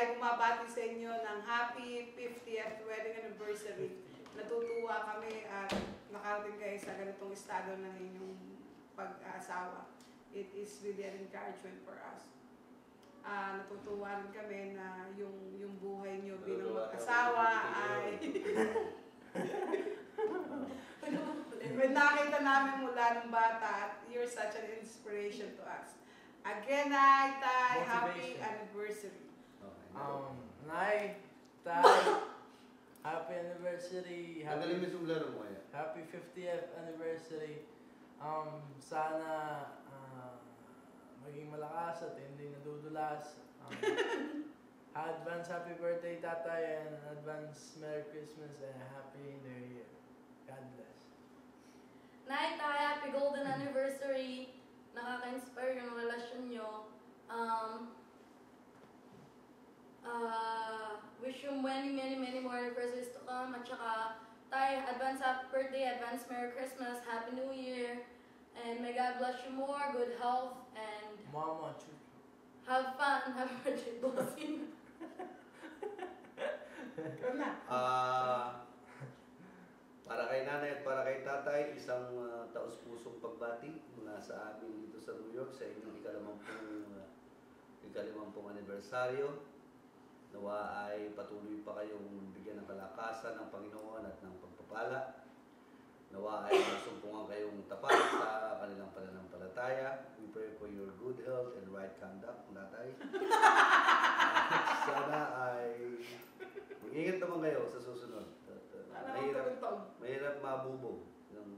ay bumabati sa inyo ng happy 50th wedding anniversary. Natutuwa kami at nakarating kayo sa ganitong estado ng inyong pag-aasawa. It is really an encouragement for us. Natutuwa rin kami na yung buhay nyo bilang mag-asawa ay nakita namin mula ng bata at you're such an inspiration to us. Again, Nay, Tay, happy anniversary. Nay, Tay, happy anniversary. Happy 50th anniversary. Sana maging malakas at hindi nadudulas. Advance happy birthday, Tatay, and advance Merry Christmas and Happy New Year. God bless. Nay, Tay, happy golden anniversary. Nakaka-inspire yung relasyon nyo. Wish you many more anniversaries to come. At saka, Tay, advance happy birthday, advance Merry Christmas, Happy New Year. And may God bless you more, good health, and Mama, have fun. Have a birthday, bossing. Para kay nanay at para kay tatay, isang taus-pusong pagbati mula sa amin dito sa New York sa inyong ikalimampung anibersaryo. Nawa ay patuloy pa kayong bigyan ng kalakasan ng Panginoon at ng pagpapala. Nawa ay masumpungan kayong tapat sa kanilang pananampalataya. We pray for your good health and right conduct, tatay. Sana ay mag-ingat naman kayo sa susunod. Mahirap mabubog ng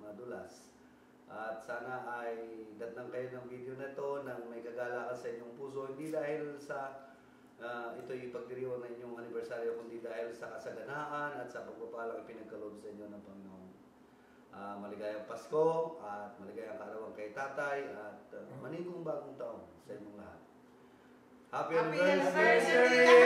madulas. At sana ay datnang kayo ng video na ito nang may kagalakan sa inyong puso. Hindi dahil sa ito'y ipagdiriwang na inyong anibersaryo, kundi dahil sa kasaganaan at sa pagpapalang ipinagkaloob sa inyo ng Panginoon. Maligayang Pasko at maligayang kaarawan kay Tatay at manigong bagong taon sa inyong lahat. Happy anniversary!